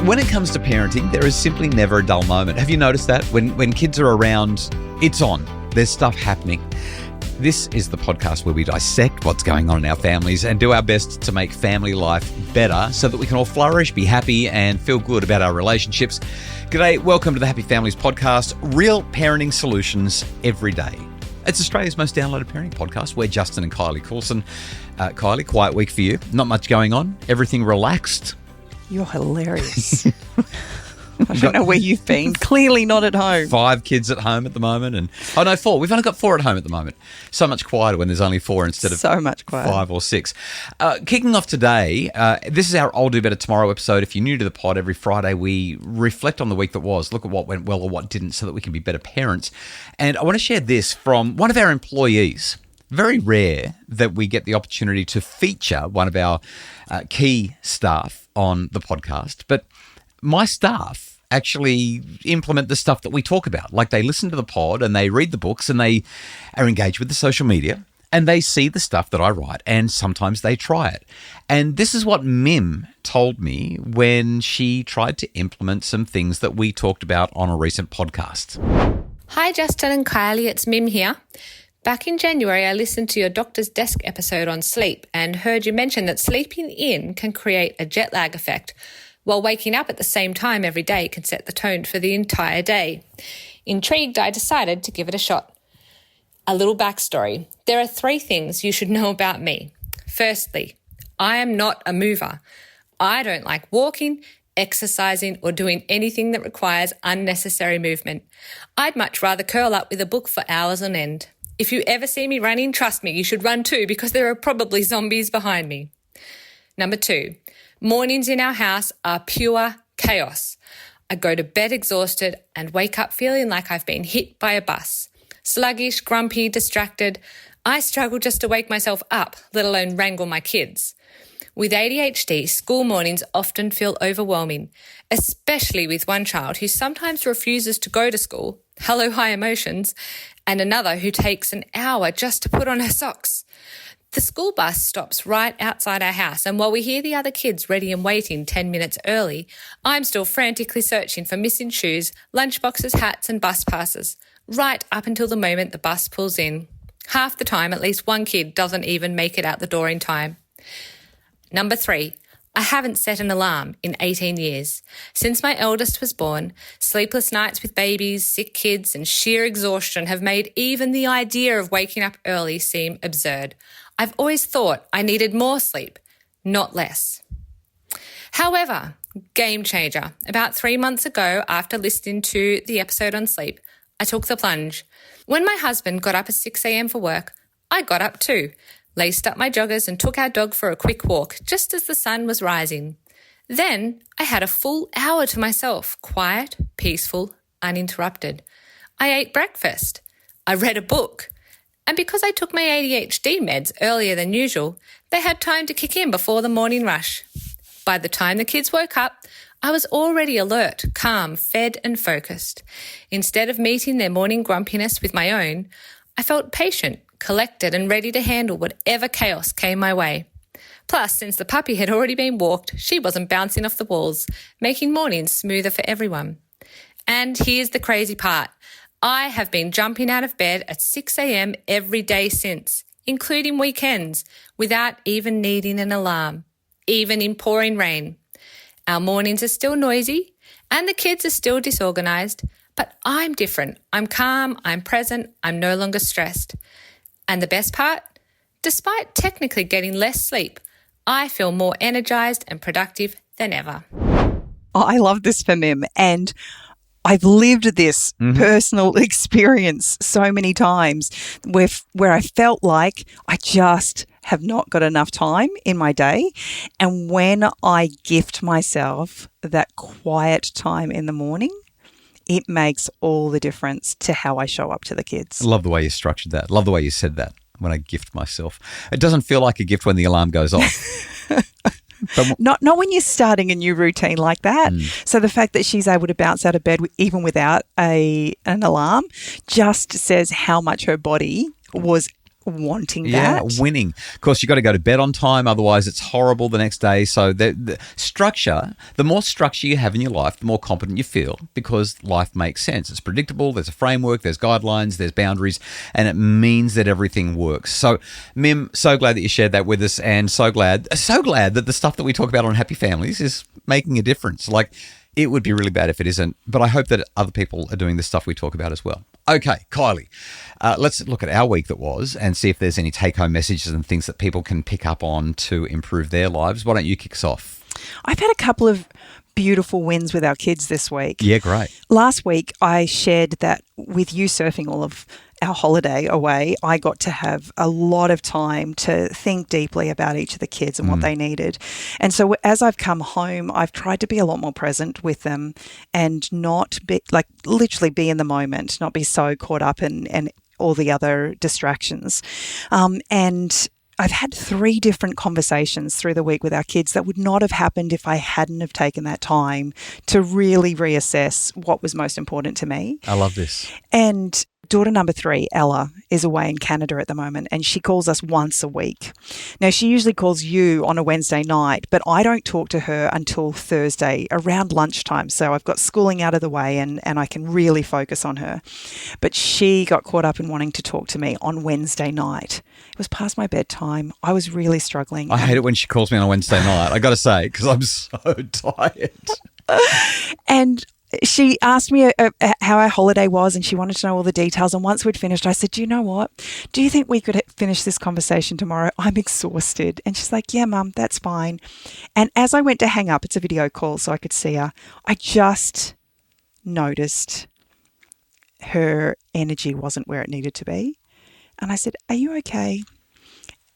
When it comes to parenting, there is simply never a dull moment. Have you noticed that? When kids are around, it's on. There's stuff happening. This is the podcast where we dissect what's going on in our families and do our best to make family life better so that we can all flourish, be happy, and feel good about our relationships. G'day, welcome to the Happy Families Podcast, real parenting solutions every day. It's Australia's most downloaded parenting podcast. We're Justin and Kylie Coulson. Kylie, quiet week for you. Not much going on. Everything relaxed. You're hilarious. I don't know where you've been. Clearly not at home. 5 kids at home at the moment. 4. We've only got 4 at home at the moment. So much quieter when there's only 4 instead of so much quieter. 5 or 6. Kicking off today, this is our I'll Do Better Tomorrow episode. If you're new to the pod, every Friday we reflect on the week that was, look at what went well or what didn't so that we can be better parents. And I want to share this from one of our employees. Very rare that we get the opportunity to feature one of our key staff on the podcast, but my staff actually implement the stuff that we talk about. Like they listen to the pod and they read the books and they are engaged with the social media and they see the stuff that I write and sometimes they try it. And this is what Mim told me when she tried to implement some things that we talked about on a recent podcast. Hi Justin and Kylie, it's Mim here. Back in January, I listened to your Doctor's Desk episode on sleep and heard you mention that sleeping in can create a jet lag effect, while waking up at the same time every day can set the tone for the entire day. Intrigued, I decided to give it a shot. A little backstory. There are 3 things you should know about me. Firstly, I am not a mover. I don't like walking, exercising, or doing anything that requires unnecessary movement. I'd much rather curl up with a book for hours on end. If you ever see me running, trust me, you should run too because there are probably zombies behind me. Number 2. Mornings in our house are pure chaos. I go to bed exhausted and wake up feeling like I've been hit by a bus. Sluggish, grumpy, distracted. I struggle just to wake myself up, let alone wrangle my kids. With ADHD, school mornings often feel overwhelming, especially with one child who sometimes refuses to go to school, hello high emotions, and another who takes an hour just to put on her socks. The school bus stops right outside our house, and while we hear the other kids ready and waiting 10 minutes early, I'm still frantically searching for missing shoes, lunchboxes, hats and bus passes, right up until the moment the bus pulls in. Half the time, at least one kid doesn't even make it out the door in time. Number 3. I haven't set an alarm in 18 years. Since my eldest was born, sleepless nights with babies, sick kids and sheer exhaustion have made even the idea of waking up early seem absurd. I've always thought I needed more sleep, not less. However, game changer. About 3 months ago, after listening to the episode on sleep, I took the plunge. When my husband got up at 6 a.m. for work, I got up too, laced up my joggers and took our dog for a quick walk just as the sun was rising. Then I had a full hour to myself, quiet, peaceful, uninterrupted. I ate breakfast. I read a book. And because I took my ADHD meds earlier than usual, they had time to kick in before the morning rush. By the time the kids woke up, I was already alert, calm, fed and focused. Instead of meeting their morning grumpiness with my own, I felt patient, collected and ready to handle whatever chaos came my way. Plus, since the puppy had already been walked, she wasn't bouncing off the walls, making mornings smoother for everyone. And here's the crazy part. I have been jumping out of bed at 6 a.m. every day since, including weekends, without even needing an alarm, even in pouring rain. Our mornings are still noisy and the kids are still disorganised, but I'm different. I'm calm, I'm present, I'm no longer stressed. And the best part? Despite technically getting less sleep, I feel more energised and productive than ever. I love this for Mim, and I've lived this personal experience so many times where I felt like I just have not got enough time in my day. And when I gift myself that quiet time in the morning, it makes all the difference to how I show up to the kids. I love the way you structured that. Love the way you said that, when I gift myself. It doesn't feel like a gift when the alarm goes off. But not when you're starting a new routine like that. So the fact that she's able to bounce out of bed even without an alarm just says how much her body was wanting Yeah, that. winning. Of course, you've got to go to bed on time. Otherwise, it's horrible the next day. So the structure, the more structure you have in your life, the more competent you feel because life makes sense. It's predictable. There's a framework. There's guidelines. There's boundaries. And it means that everything works. So, Mim, so glad that you shared that with us and so glad that the stuff that we talk about on Happy Families is making a difference. Like, it would be really bad if it isn't, but I hope that other people are doing the stuff we talk about as well. Okay, Kylie, let's look at our week that was and see if there's any take-home messages and things that people can pick up on to improve their lives. Why don't you kick us off? I've had a couple of beautiful wins with our kids this week. Yeah, great. Last week, I shared that with you surfing all of our holiday away, I got to have a lot of time to think deeply about each of the kids and what they needed. And so as I've come home, I've tried to be a lot more present with them and not be like literally be in the moment, not be so caught up in all the other distractions. And I've had 3 different conversations through the week with our kids that would not have happened if I hadn't have taken that time to really reassess what was most important to me. I love this. And daughter number 3, Ella, is away in Canada at the moment and she calls us once a week. Now, she usually calls you on a Wednesday night, but I don't talk to her until Thursday around lunchtime. So I've got schooling out of the way and I can really focus on her. But she got caught up in wanting to talk to me on Wednesday night. It was past my bedtime. I was really struggling. I hate it when she calls me on a Wednesday night, I got to say, because I'm so tired. And she asked me how our holiday was and she wanted to know all the details. And once we'd finished, I said, do you know what? Do you think we could finish this conversation tomorrow? I'm exhausted. And she's like, yeah, Mum, that's fine. And as I went to hang up, it's a video call so I could see her, I just noticed her energy wasn't where it needed to be. And I said, are you okay?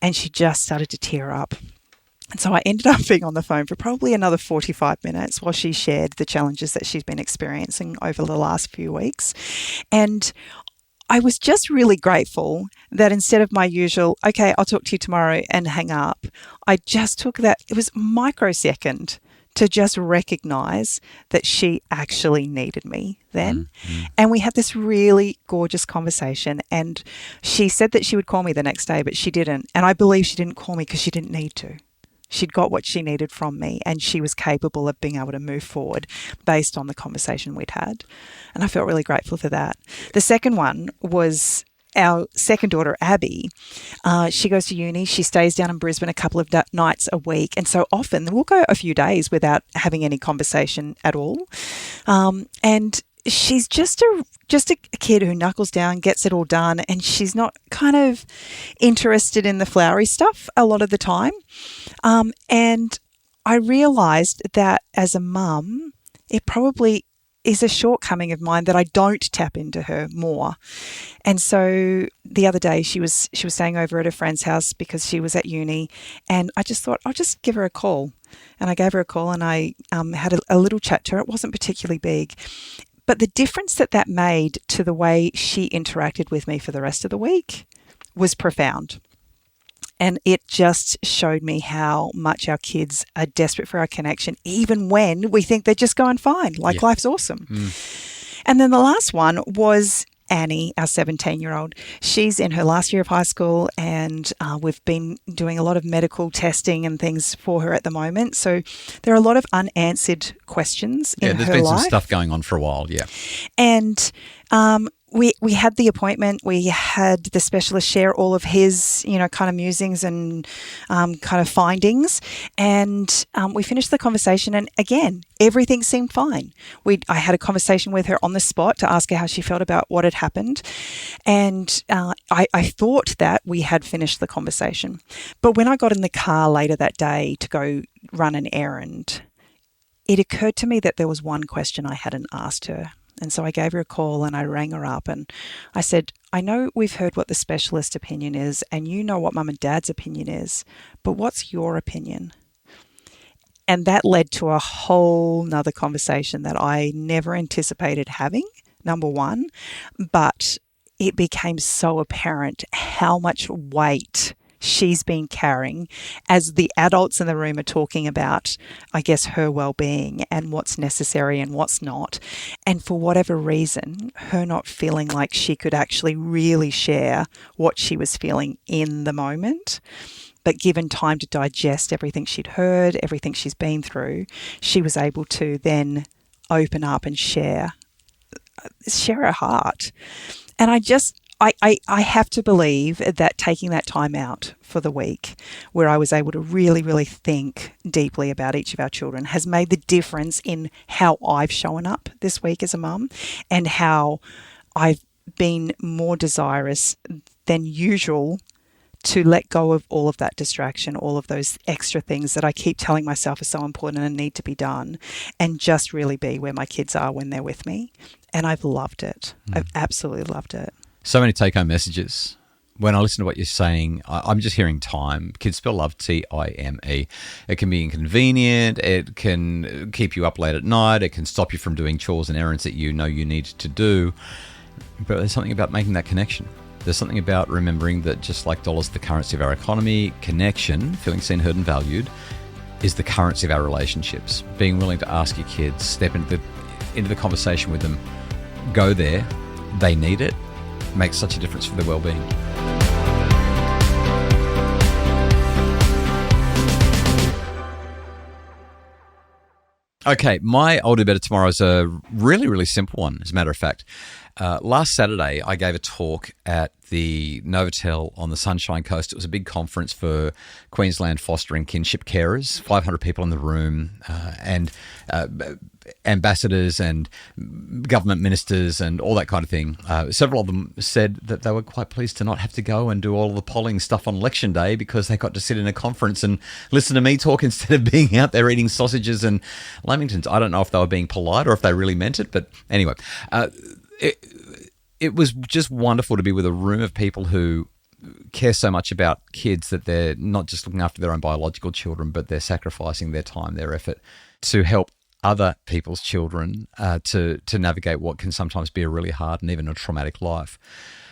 And she just started to tear up. And so I ended up being on the phone for probably another 45 minutes while she shared the challenges that she's been experiencing over the last few weeks. And I was just really grateful that instead of my usual, okay, I'll talk to you tomorrow and hang up, I just took that, it was microsecond to just recognize that she actually needed me then. Mm-hmm. And we had this really gorgeous conversation and she said that she would call me the next day, but she didn't. And I believe she didn't call me because she didn't need to. She'd got what she needed from me and she was capable of being able to move forward based on the conversation we'd had. And I felt really grateful for that. The second one was our second daughter, Abby. She goes to uni. She stays down in Brisbane a couple of nights a week. And so often we'll go a few days without having any conversation at all. And she's just a kid who knuckles down, gets it all done, and she's not kind of interested in the flowery stuff a lot of the time. And I realised that as a mum, it probably is a shortcoming of mine that I don't tap into her more. And so the other day she was staying over at a friend's house because she was at uni, and I just thought I'll just give her a call. And I gave her a call and I had a little chat to her. It wasn't particularly big. But the difference that made to the way she interacted with me for the rest of the week was profound. And it just showed me how much our kids are desperate for our connection, even when we think they're just going fine, like life's awesome. And then the last one was Annie, our 17-year-old. She's in her last year of high school and we've been doing a lot of medical testing and things for her at the moment. So there are a lot of unanswered questions in her life. Yeah, there's been some stuff going on for a while, yeah. And we had the appointment. We had the specialist share all of his, kind of musings and kind of findings. And we finished the conversation. And again, everything seemed fine. I had a conversation with her on the spot to ask her how she felt about what had happened. And I thought that we had finished the conversation. But when I got in the car later that day to go run an errand, it occurred to me that there was one question I hadn't asked her. And so I gave her a call and I rang her up and I said, I know we've heard what the specialist opinion is and you know what Mum and Dad's opinion is, but what's your opinion? And that led to a whole nother conversation that I never anticipated having, number one, but it became so apparent how much weight she's been carrying as the adults in the room are talking about, I guess, her well-being and what's necessary and what's not. And for whatever reason, her not feeling like she could actually really share what she was feeling in the moment. But given time to digest everything she'd heard, everything she's been through, she was able to then open up and share her heart. And I have to believe that taking that time out for the week where I was able to really, really think deeply about each of our children has made the difference in how I've shown up this week as a mum and how I've been more desirous than usual to let go of all of that distraction, all of those extra things that I keep telling myself are so important and need to be done, and just really be where my kids are when they're with me. And I've loved it. I've absolutely loved it. So many take-home messages. When I listen to what you're saying, I'm just hearing time. Kids spell love, T-I-M-E. It can be inconvenient. It can keep you up late at night. It can stop you from doing chores and errands that you know you need to do. But there's something about making that connection. There's something about remembering that just like dollars are the currency of our economy, connection, feeling seen, heard and valued, is the currency of our relationships. Being willing to ask your kids, step into the conversation with them, go there, they need it, makes such a difference for their well-being. Okay, my I'll Do Better Tomorrow is a really, really simple one, as a matter of fact. Last Saturday, I gave a talk at the Novotel on the Sunshine Coast. It was a big conference for Queensland fostering kinship carers, 500 people in the room, and ambassadors and government ministers and all that kind of thing. Several of them said that they were quite pleased to not have to go and do all the polling stuff on election day because they got to sit in a conference and listen to me talk instead of being out there eating sausages and lamingtons. I don't know if they were being polite or if they really meant it, but anyway, it was just wonderful to be with a room of people who care so much about kids that they're not just looking after their own biological children, but they're sacrificing their time, their effort to help other people's children to navigate what can sometimes be a really hard and even a traumatic life.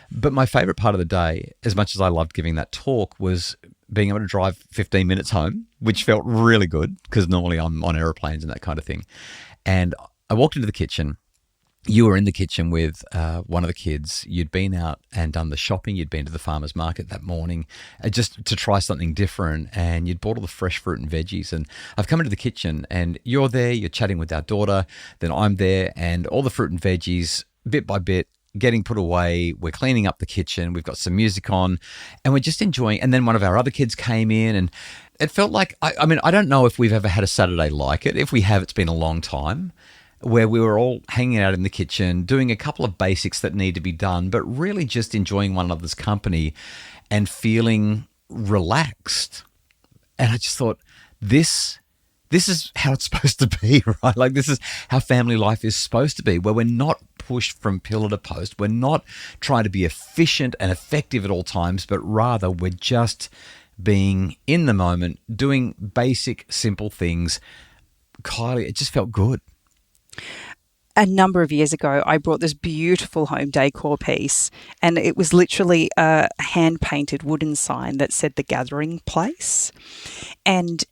But my favourite part of the day, as much as I loved giving that talk, was being able to drive 15 minutes home, which felt really good because normally I'm on aeroplanes and that kind of thing. And I walked into the kitchen. You were in the kitchen with one of the kids. You'd been out and done the shopping. You'd been to the farmer's market that morning just to try something different. And you'd bought all the fresh fruit and veggies. And I've come into the kitchen and you're there. You're chatting with our daughter. Then I'm there and all the fruit and veggies, bit by bit, getting put away. We're cleaning up the kitchen. We've got some music on and we're just enjoying. And then one of our other kids came in and it felt like, I mean, I don't know if we've ever had a Saturday like it. If we have, it's been a long time, where we were all hanging out in the kitchen, doing a couple of basics that need to be done, but really just enjoying one another's company and feeling relaxed. And I just thought, this is how it's supposed to be, right? Like this is how family life is supposed to be, where we're not pushed from pillar to post. We're not trying to be efficient and effective at all times, but rather we're just being in the moment, doing basic, simple things. Kylie, it just felt good. A number of years ago, I brought this beautiful home decor piece, and it was literally a hand-painted wooden sign that said the gathering place. And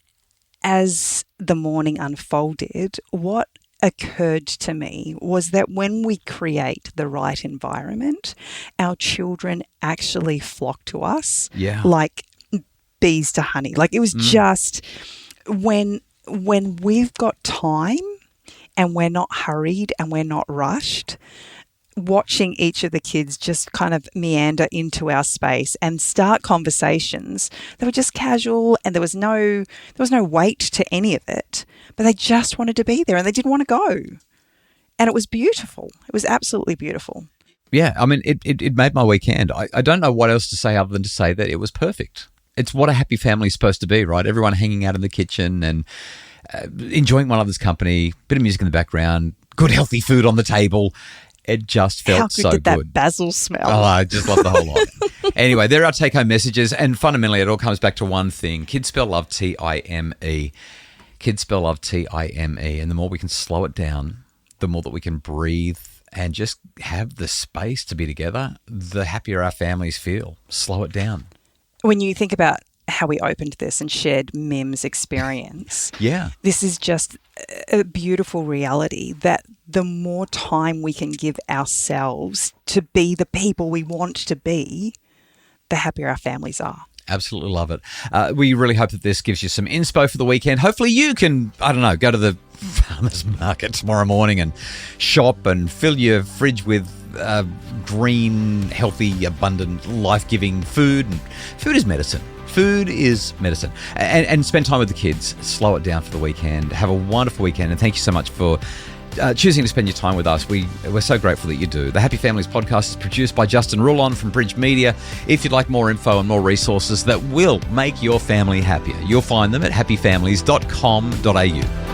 as the morning unfolded, what occurred to me was that when we create the right environment, our children actually flock to us like bees to honey. Like it was just when we've got time and we're not hurried and we're not rushed, watching each of the kids just kind of meander into our space and start conversations that were just casual and there was no weight to any of it, but they just wanted to be there and they didn't want to go. And it was beautiful. It was absolutely beautiful. Yeah, I mean, it made my weekend. I don't know what else to say other than to say that it was perfect. It's what a happy family is supposed to be, right? Everyone hanging out in the kitchen and enjoying one another's company, bit of music in the background, good healthy food on the table. It just felt so good. How good did that basil smell? Oh, I just love the whole lot. Anyway, there are take-home messages, and fundamentally it all comes back to one thing. Kids spell love T-I-M-E. Kids spell love T-I-M-E. And the more we can slow it down, the more that we can breathe and just have the space to be together, the happier our families feel. Slow it down. When you think about how we opened this and shared Mim's experience, Yeah. this is just a beautiful reality that the more time we can give ourselves to be the people we want to be, the happier our families are. Absolutely love it. We really hope that this gives you some inspo for the weekend. Hopefully you can, I don't know, go to the farmer's market tomorrow morning and shop and fill your fridge with green, healthy, abundant, life-giving food. And food is medicine. Food is medicine. And spend time with the kids. Slow it down for the weekend. Have a wonderful weekend. And thank you so much for choosing to spend your time with us. We're so grateful that you do. The Happy Families podcast is produced by Justin Rulon from Bridge Media. If you'd like more info and more resources that will make your family happier, you'll find them at happyfamilies.com.au.